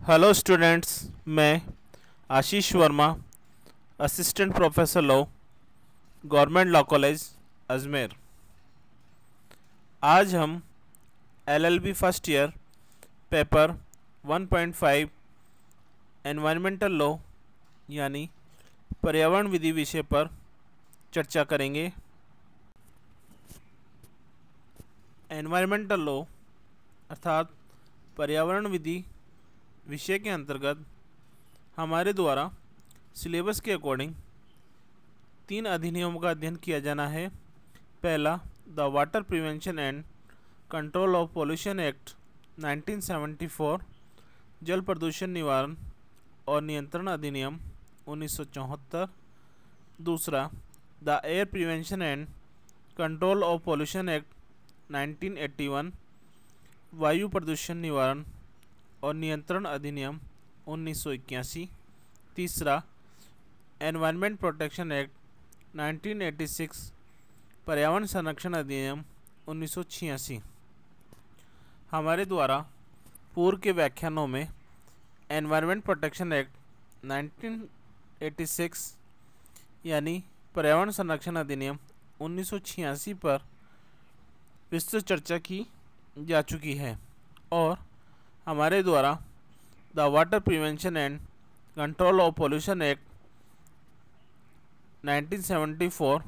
Hello students, मैं Ashish Verma, assistant professor law, government law college Ajmer. आज हम LLB first year paper 1.5 environmental law यानी पर्यावरण विधि विषय पर चर्चा करेंगे। एनवायरमेंटल लॉ अर्थात पर्यावरण विधि विषय के अंतर्गत हमारे द्वारा सिलेबस के अकॉर्डिंग 3 अधिनियमों का अध्ययन किया जाना है। पहला, the water prevention and control of pollution act 1974, जल प्रदूषण निवारण और नियंत्रण अधिनियम 1974। दूसरा, the air prevention and control of pollution act 1981, वायु प्रदूषण निवारण और नियंत्रण अधिनियम 1981। तीसरा, एनवायरनमेंट प्रोटेक्शन एक्ट 1986, पर्यावरण संरक्षण अधिनियम 1986। हमारे द्वारा पूर्व के व्याख्यानों में एनवायरनमेंट प्रोटेक्शन एक्ट 1986 यानी पर्यावरण संरक्षण अधिनियम 1986 पर विस्तृत चर्चा की जा चुकी है और हमारे द्वारा the water prevention and control of pollution act 1974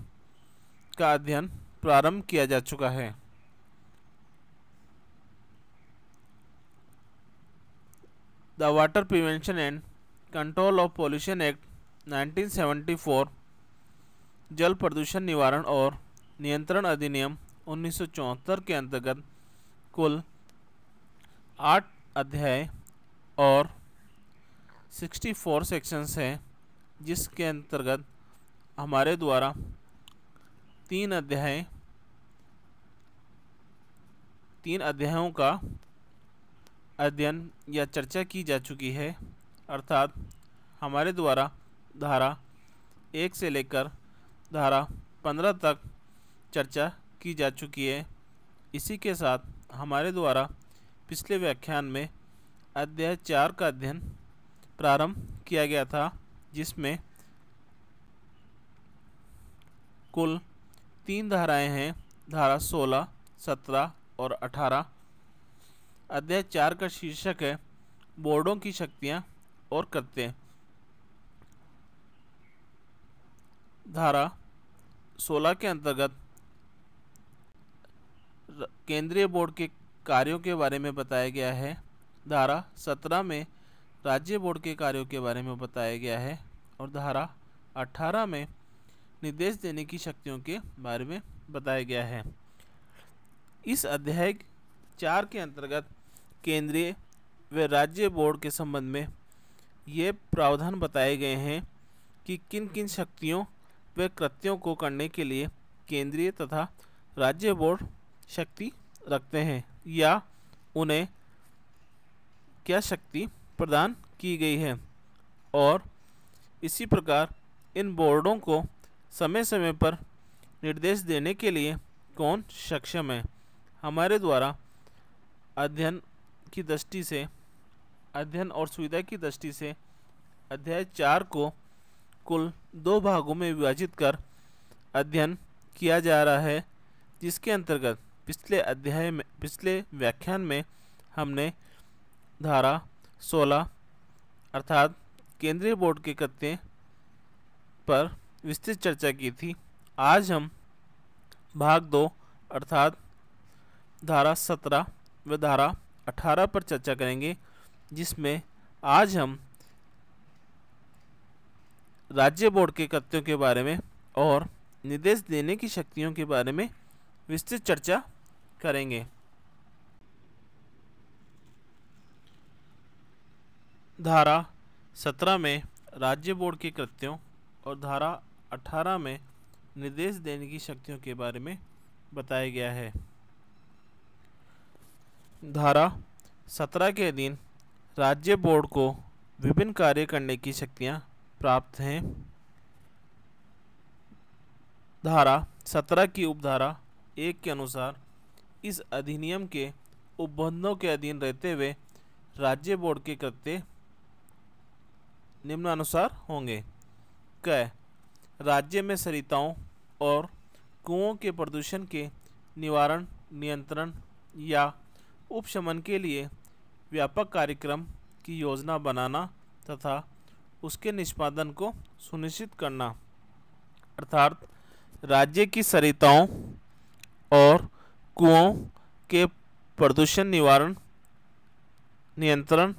का अध्ययन प्रारंभ किया जा चुका है। The water prevention and control of pollution act 1974, जल प्रदूषण निवारण और नियंत्रण अधिनियम 1974 के अंतर्गत कुल 8 अध्याय और 64 सेक्शंस हैं, जिसके अंतर्गत हमारे द्वारा 3 अध्यायों का अध्ययन या चर्चा की जा चुकी है। अर्थात हमारे द्वारा धारा 1 से लेकर धारा 15 तक चर्चा की जा चुकी है। इसी के साथ हमारे द्वारा पिछले व्याख्यान में अध्याय 4 का अध्ययन प्रारंभ किया गया था, जिसमें कुल 3 धाराएं हैं, धारा 16, 17 और 18। अध्याय 4 का शीर्षक है बोर्डों की शक्तियां और कर्तव्य। धारा 16 के अंतर्गत केंद्रीय बोर्ड के कार्यों के बारे में बताया गया है। धारा 17 में राज्य बोर्ड के कार्यों के बारे में बताया गया है और धारा 18 में निर्देश देने की शक्तियों के बारे में बताया गया है। इस अध्याय 4 के अंतर्गत केंद्रीय व राज्य बोर्ड के संबंध में ये प्रावधान बताए गए हैं कि किन किन शक्तियों व कृत्यों को करने के लिए केंद्रीय तथा राज्य बोर्ड शक्ति रखते हैं या उन्हें क्या शक्ति प्रदान की गई है, और इसी प्रकार इन बोर्डों को समय समय पर निर्देश देने के लिए कौन सक्षम है। हमारे द्वारा अध्ययन और सुविधा की दृष्टि से अध्याय 4 को कुल 2 भागों में विभाजित कर अध्ययन किया जा रहा है, जिसके अंतर्गत पिछले व्याख्यान में हमने धारा 16 अर्थात केंद्रीय बोर्ड के कर्तव्य पर विस्तृत चर्चा की थी। आज हम भाग 2 अर्थात धारा 17 व धारा 18 पर चर्चा करेंगे, जिसमें आज हम राज्य बोर्ड के कर्तव्यों के बारे में और निर्देश देने की शक्तियों के बारे में विस्तृत चर्चा करेंगे। धारा 17 में राज्य बोर्ड के कृत्यों और धारा 18 में निर्देश देने की शक्तियों के बारे में बताया गया है। धारा 17 के अधीन राज्य बोर्ड को विभिन्न कार्य करने की शक्तियां प्राप्त हैं। धारा 17 की उपधारा 1 के अनुसार इस अधिनियम के उपबंधों के अधीन रहते हुए राज्य बोर्ड के कृत्य निम्नानुसार होंगे। क, राज्य में सरिताओं और कुओं के प्रदूषण के निवारण, नियंत्रण या उपशमन के लिए व्यापक कार्यक्रम की योजना बनाना तथा उसके निष्पादन को सुनिश्चित करना। अर्थात राज्य की सरिताओं और कुओं के प्रदूषण निवारण, नियंत्रण,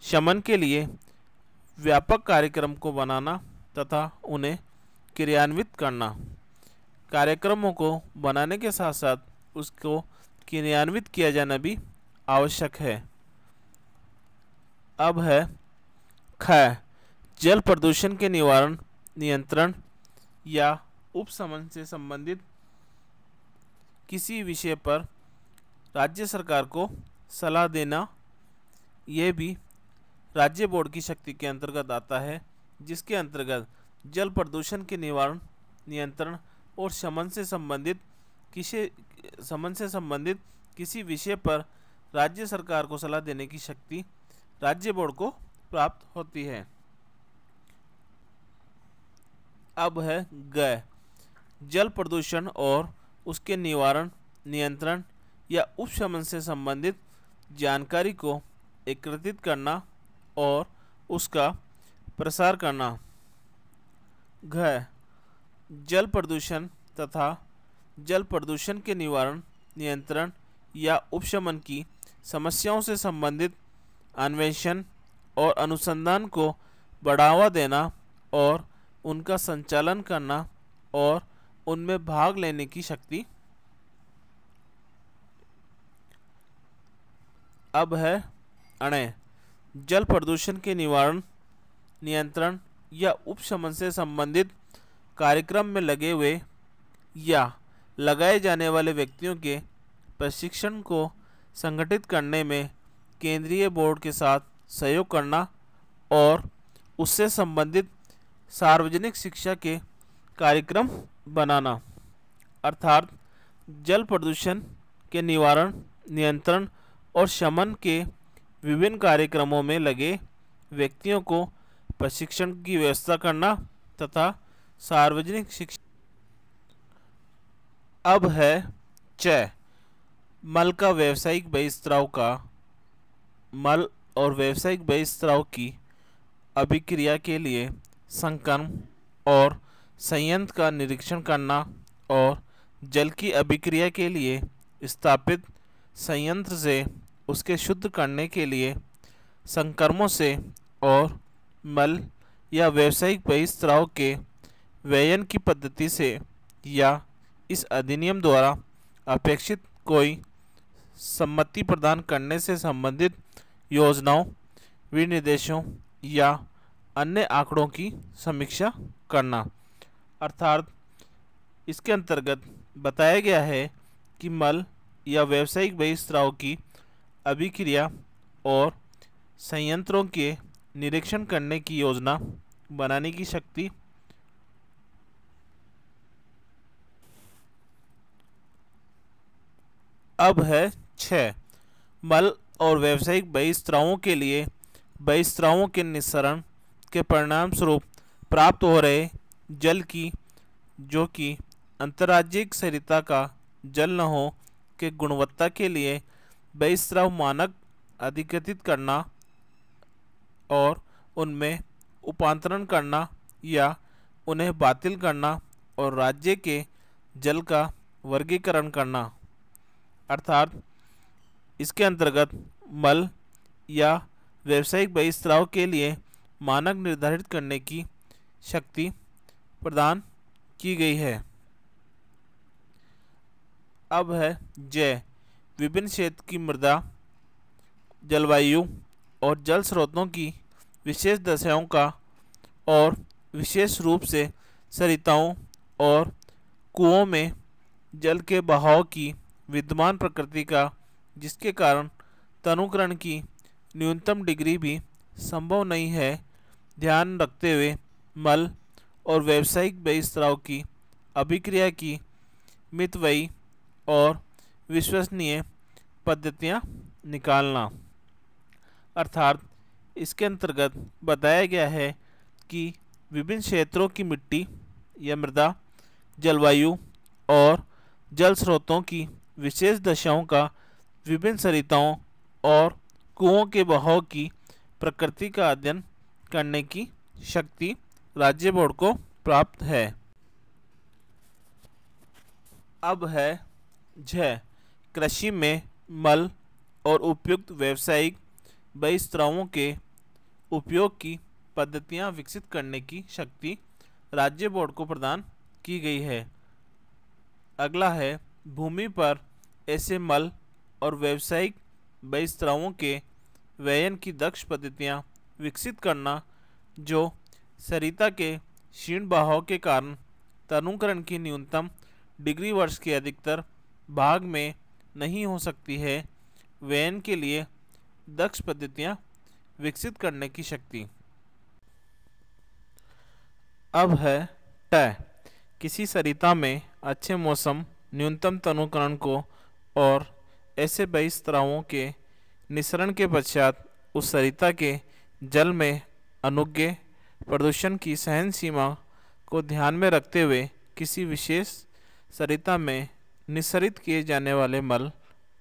शमन के लिए व्यापक कार्यक्रम को बनाना तथा उन्हें क्रियान्वित करना। कार्यक्रमों को बनाने के साथ साथ उसको क्रियान्वित किया जाना भी आवश्यक है। अब है ख, जल प्रदूषण के निवारण, नियंत्रण या उपशमन से संबंधित किसी विषय पर राज्य सरकार को सलाह देना। यह भी राज्य बोर्ड की शक्ति के अंतर्गत आता है, जिसके अंतर्गत जल प्रदूषण के निवारण, नियंत्रण और शमन से संबंधित किसी विषय पर राज्य सरकार को सलाह देने की शक्ति राज्य बोर्ड को प्राप्त होती है। अब है ग, जल प्रदूषण और उसके निवारण, नियंत्रण या उपशमन से संबंधित जानकारी को एकत्रित करना और उसका प्रसार करना। घ, जल प्रदूषण तथा जल प्रदूषण के निवारण, नियंत्रण या उपशमन की समस्याओं से संबंधित अन्वेषण और अनुसंधान को बढ़ावा देना और उनका संचालन करना और उनमें भाग लेने की शक्ति। अब है अणे, जल प्रदूषण के निवारण, नियंत्रण या उपशमन से संबंधित कार्यक्रम में लगे हुए या लगाए जाने वाले व्यक्तियों के प्रशिक्षण को संगठित करने में केंद्रीय बोर्ड के साथ सहयोग करना और उससे संबंधित सार्वजनिक शिक्षा के कार्यक्रम बनाना। अर्थात जल प्रदूषण के निवारण, नियंत्रण और शमन के विभिन्न कार्यक्रमों में लगे व्यक्तियों को प्रशिक्षण की व्यवस्था करना तथा सार्वजनिक शिक्षा। अब है च, मल का व्यावसायिक मल और व्यावसायिक बहिस्त्राव की अभिक्रिया के लिए संकर्म और संयंत्र का निरीक्षण करना और जल की अभिक्रिया के लिए स्थापित संयंत्र से उसके शुद्ध करने के लिए संकर्मों से और मल या व्यावसायिक बहिस्त्राव के व्ययन की पद्धति से या इस अधिनियम द्वारा अपेक्षित कोई सम्मति प्रदान करने से संबंधित योजनाओं, विनिर्देशों या अन्य आंकड़ों की समीक्षा करना। अर्थात इसके अंतर्गत बताया गया है कि मल या व्यावसायिक बहिस्त्राव की अभिक्रिया और संयंत्रों के निरीक्षण करने की योजना बनाने की शक्ति। अब है 6, मल और व्यावसायिक बहिस्त्रावों के लिए बहिस्त्रावों के निस्सरण के परिणाम स्वरूप प्राप्त हो रहे जल की, जो कि अंतर्राज्यिक सरिता का जल न हो, के गुणवत्ता के लिए बहिस्त्राव मानक अधिकृत करना और उनमें उपांतरण करना या उन्हें बातिल करना और राज्य के जल का वर्गीकरण करना। अर्थात इसके अंतर्गत मल या व्यावसायिक बहिस्त्राव के लिए मानक निर्धारित करने की शक्ति प्रदान की गई है। अब है जय, विभिन्न क्षेत्र की मृदा, जलवायु और जल स्रोतों की विशेष दशाओं का और विशेष रूप से सरिताओं और कुओं में जल के बहाव की विद्यमान प्रकृति का, जिसके कारण तनुकरण की न्यूनतम डिग्री भी संभव नहीं है, ध्यान रखते हुए मल और व्यावसायिक बहिस्त्राव की अभिक्रिया की मितव्ययी और विश्वसनीय पद्धतियाँ निकालना। अर्थात इसके अंतर्गत बताया गया है कि विभिन्न क्षेत्रों की मिट्टी या मृदा, जलवायु और जल स्रोतों की विशेष दशाओं का विभिन्न सरिताओं और कुओं के बहाव की प्रकृति का अध्ययन करने की शक्ति राज्य बोर्ड को प्राप्त है। अब है झ, कृषि में मल और उपयुक्त व्यावसायिक बहिस्त्रावों के उपयोग की पद्धतियां विकसित करने की शक्ति राज्य बोर्ड को प्रदान की गई है। अगला है भूमि पर ऐसे मल और व्यावसायिक बहिस्त्रावों के व्ययन की दक्ष पद्धतियां विकसित करना जो सरिता के क्षीण बहाव के कारण तनुकरण की न्यूनतम डिग्री वर्ष के अधिकतर भाग में नहीं हो सकती है, व्ययन के लिए दक्ष पद्धतियां विकसित करने की शक्ति। अब है ट, किसी सरिता में अच्छे मौसम, न्यूनतम तनुकरण को और ऐसे बहिस्त्रावों के निस्सरण के पश्चात उस सरिता के जल में अनुज्ञेय प्रदूषण की सहन सीमा को ध्यान में रखते हुए किसी विशेष सरिता में निस्सरित किए जाने वाले मल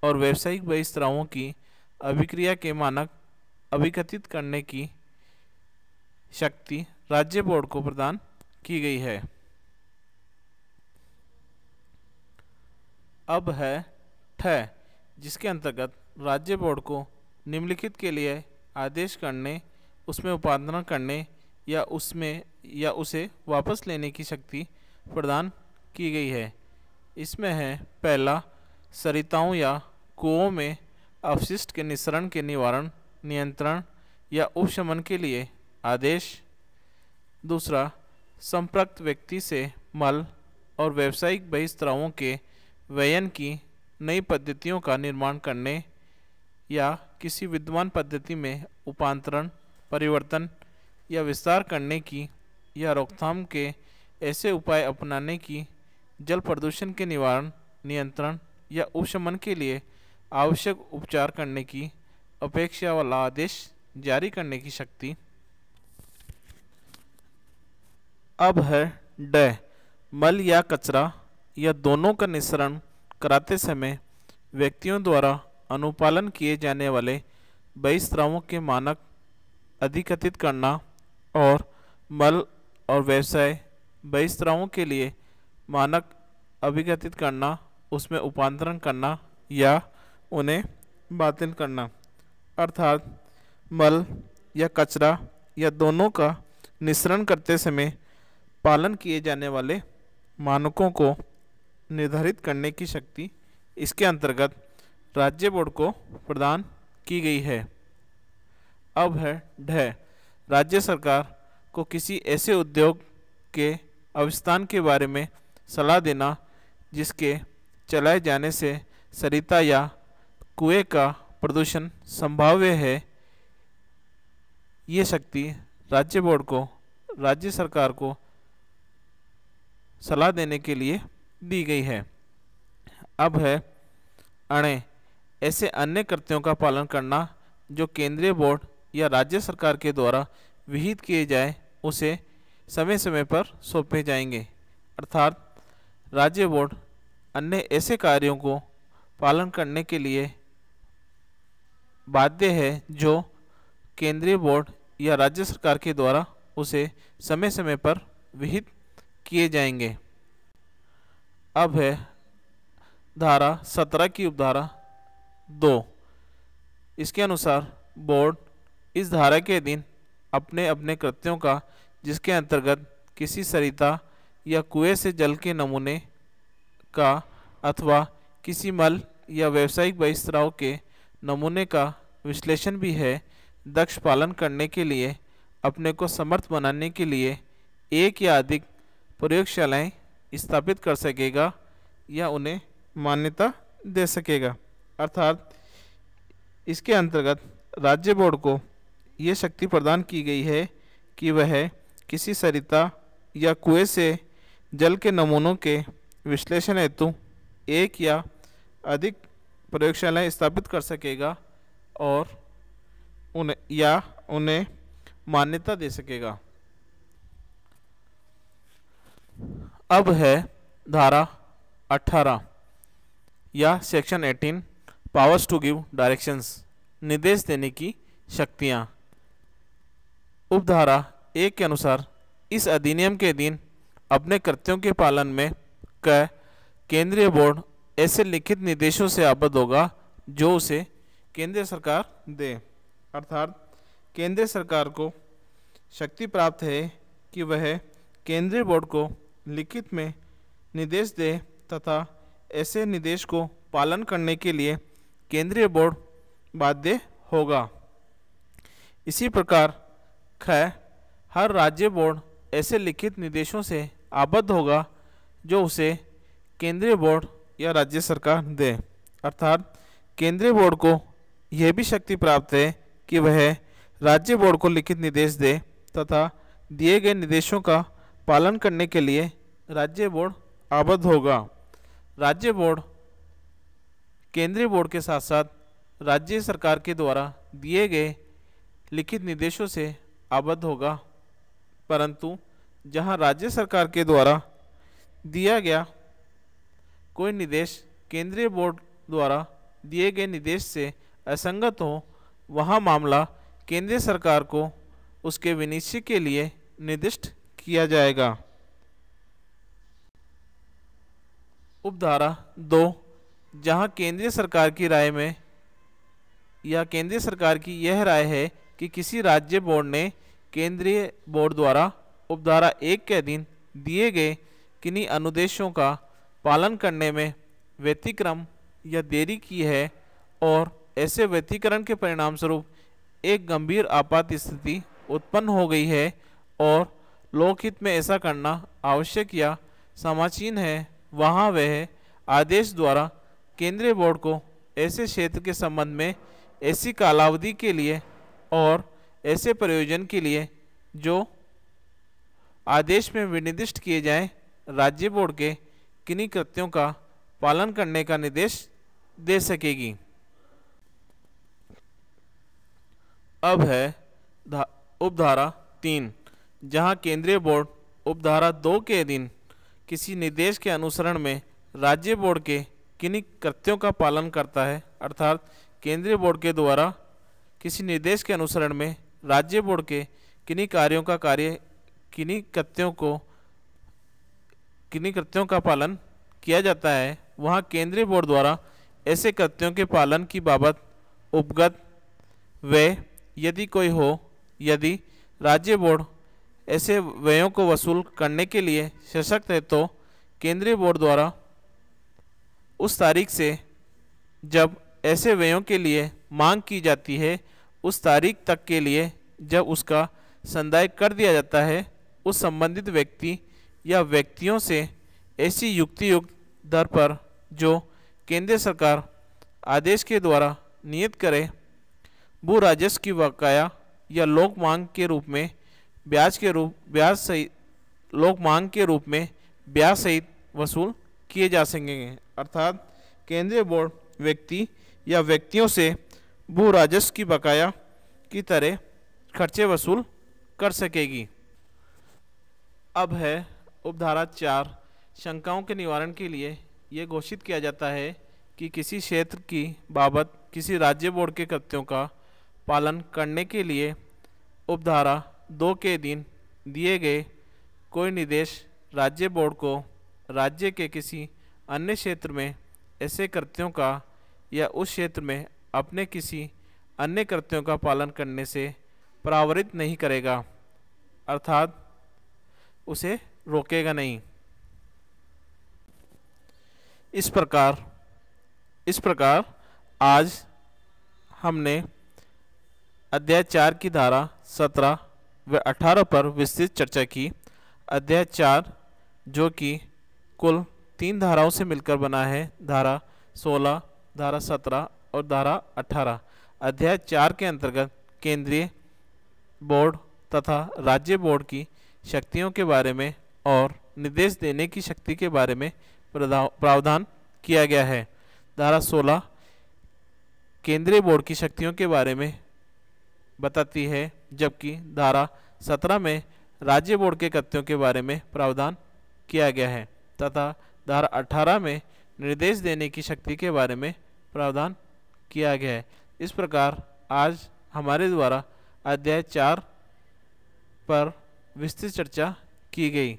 और व्यावसायिक बहिस्त्रावों की अभिक्रिया के मानक अभिकथित करने की शक्ति राज्य बोर्ड को प्रदान की गई है। अब है ठ, जिसके अंतर्गत राज्य बोर्ड को निम्नलिखित के लिए आदेश करने, उसमें उपादान करने या उसे वापस लेने की शक्ति प्रदान की गई है। इसमें है पहला, सरिताओं या कुओं में अपशिष्ट के निस्सरण के निवारण, नियंत्रण या उपशमन के लिए आदेश। दूसरा, संपर्क व्यक्ति से मल और व्यावसायिक बहिस्त्रावों के व्ययन की नई पद्धतियों का निर्माण करने या किसी विद्यमान पद्धति में उपांतरण, परिवर्तन या विस्तार करने की या रोकथाम के ऐसे उपाय अपनाने की जल प्रदूषण के निवारण, नियंत्रण या उपशमन के लिए आवश्यक उपचार करने की अपेक्षा वाला आदेश जारी करने की शक्ति। अब है ड, मल या कचरा या दोनों का निस्सरण कराते समय व्यक्तियों द्वारा अनुपालन किए जाने वाले बहिस्त्रावों के मानक अधिकथित करना और मल और व्यवसाय बहिस्त्रावों के लिए मानक अभिकथित करना, उसमें उपांतरण करना या उन्हें बातिल करना। अर्थात मल या कचरा या दोनों का निस्सरण करते समय पालन किए जाने वाले मानकों को निर्धारित करने की शक्ति इसके अंतर्गत राज्य बोर्ड को प्रदान की गई है। अब है ढ, राज्य सरकार को किसी ऐसे उद्योग के अविष्ठान के बारे में सलाह देना जिसके चलाए जाने से सरिता या कुएं का प्रदूषण संभाव्य है। ये शक्ति राज्य बोर्ड को राज्य सरकार को सलाह देने के लिए दी गई है। अब है अणे, ऐसे अन्य कृत्यों का पालन करना जो केंद्रीय बोर्ड या राज्य सरकार के द्वारा विहित किए जाए उसे समय समय पर सौंपे जाएंगे। अर्थात राज्य बोर्ड अन्य ऐसे कार्यों को पालन करने के लिए बाध्य है जो केंद्रीय बोर्ड या राज्य सरकार के द्वारा उसे समय समय पर विहित किए जाएंगे। अब है धारा 17 की उपधारा 2। इसके अनुसार बोर्ड इस धारा के अधीन अपने अपने कृत्यों का जिसके अंतर्गत किसी सरिता या कुएं से जल के नमूने का अथवा किसी मल या व्यावसायिक बहिस्त्राव के नमूने का विश्लेषण भी है, दक्ष पालन करने के लिए अपने को समर्थ बनाने के लिए एक या अधिक प्रयोगशालाएं स्थापित कर सकेगा या उन्हें मान्यता दे सकेगा। अर्थात इसके अंतर्गत राज्य बोर्ड को ये शक्ति प्रदान की गई है कि वह किसी सरिता या कुएं से जल के नमूनों के विश्लेषण हेतु एक या अधिक प्रयोगशालाएं स्थापित कर सकेगा और उन्हें मान्यता दे सकेगा। अब है धारा 18 या section 18 powers to give directions, निर्देश देने की शक्तियां। उपधारा 1 के अनुसार इस अधिनियम के अधीन अपने कृत्यों के पालन में केंद्रीय बोर्ड ऐसे लिखित निर्देशों से आबद्ध होगा जो उसे केंद्र सरकार दे। अर्थात केंद्र सरकार को शक्ति प्राप्त है कि वह केंद्रीय बोर्ड को लिखित में निर्देश दे तथा ऐसे निर्देश को पालन करने के लिए केंद्रीय बोर्ड बाध्य होगा। इसी प्रकार हर राज्य बोर्ड ऐसे लिखित निर्देशों से आबद्ध होगा जो उसे केंद्रीय बोर्ड या राज्य सरकार दे। अर्थात केंद्रीय बोर्ड को यह भी शक्ति प्राप्त है कि वह राज्य बोर्ड को लिखित निर्देश दे तथा दिए गए निर्देशों का पालन करने के लिए राज्य बोर्ड आबद्ध होगा। राज्य बोर्ड केंद्रीय बोर्ड के साथ साथ राज्य सरकार के द्वारा दिए गए लिखित निर्देशों से आबद्ध होगा, परंतु जहां राज्य सरकार के द्वारा दिया गया कोई निर्देश केंद्रीय बोर्ड द्वारा दिए गए निर्देश से असंगत हो, वहां मामला केंद्रीय सरकार को उसके विनिश्चय के लिए निर्दिष्ट किया जाएगा। उपधारा 2 जहां केंद्रीय सरकार की राय में या केंद्रीय सरकार की यह राय है कि किसी राज्य बोर्ड ने केंद्रीय बोर्ड द्वारा उपधारा 1 के अधीन दिए गए किन्हीं अनुदेशों का पालन करने में व्यतिक्रम या देरी की है और ऐसे व्यतिकरण के परिणाम स्वरूप एक गंभीर आपात स्थिति उत्पन्न हो गई है और लोकहित में ऐसा करना आवश्यक या समाचीन है, वहाँ वह आदेश द्वारा केंद्रीय बोर्ड को ऐसे क्षेत्र के संबंध में ऐसी कालावधि के लिए और ऐसे प्रयोजन के लिए जो आदेश में विनिर्दिष्ट किए जाएं, राज्य बोर्ड के किन्हीं कृत्यों का पालन करने का निर्देश दे सकेगी। अब है उपधारा 3 जहां केंद्रीय बोर्ड उपधारा 2 के अधीन किसी निर्देश के अनुसरण में राज्य बोर्ड के किन्हीं कृत्यों का पालन करता है। अर्थात केंद्रीय बोर्ड के द्वारा किसी निर्देश के अनुसरण में राज्य बोर्ड के किन्हीं किन्हीं कृत्यों का पालन किया जाता है, वहाँ केंद्रीय बोर्ड द्वारा ऐसे कृत्यों के पालन की बाबत उपगत व्यय यदि कोई हो, यदि राज्य बोर्ड ऐसे व्ययों को वसूल करने के लिए सशक्त है तो केंद्रीय बोर्ड द्वारा उस तारीख से जब ऐसे व्ययों के लिए मांग की जाती है उस तारीख तक के लिए जब उसका संदाय कर दिया जाता है, उस संबंधित व्यक्ति या व्यक्तियों से ऐसी युक्तियुक्त दर पर जो केंद्र सरकार आदेश के द्वारा नियत करे भू राजस्व की बकाया या लोक मांग के रूप में ब्याज सहित वसूल किए जा सकेंगे। अर्थात केंद्रीय बोर्ड व्यक्ति या व्यक्तियों से भू राजस्व की बकाया की तरह खर्चे वसूल कर सकेगी। अब है उपधारा 4 शंकाओं के निवारण के लिए यह घोषित किया जाता है कि किसी क्षेत्र की बाबत किसी राज्य बोर्ड के कृत्यों का पालन करने के लिए उपधारा 2 के अधीन दिए गए कोई निर्देश राज्य बोर्ड को राज्य के किसी अन्य क्षेत्र में ऐसे कृत्यों का या उस क्षेत्र में अपने किसी अन्य कृत्यों का पालन करने से परावृत्त नहीं करेगा, अर्थात उसे रोकेगा नहीं। इस प्रकार आज हमने अध्याय 4 की धारा 17 व 18 पर विस्तृत चर्चा की। अध्याय 4 जो कि कुल 3 धाराओं से मिलकर बना है, धारा 16, धारा 17 और धारा 18। अध्याय 4 के अंतर्गत केंद्रीय बोर्ड तथा राज्य बोर्ड की शक्तियों के बारे में और निर्देश देने की शक्ति के बारे में प्रावधान किया गया है। धारा 16 केंद्रीय बोर्ड की शक्तियों के बारे में बताती है, जबकि धारा 17 में राज्य बोर्ड के कर्तव्यों के बारे में प्रावधान किया गया है तथा धारा 18 में निर्देश देने की शक्ति के बारे में प्रावधान किया गया है। इस प्रकार आज हमारे द्वारा अध्याय 4 पर विस्तृत चर्चा की गई।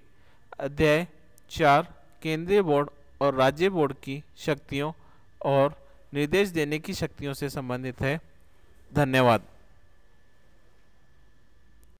अध्याय 4 केंद्रीय बोर्ड और राज्य बोर्ड की शक्तियों और निर्देश देने की शक्तियों से संबंधित है। धन्यवाद।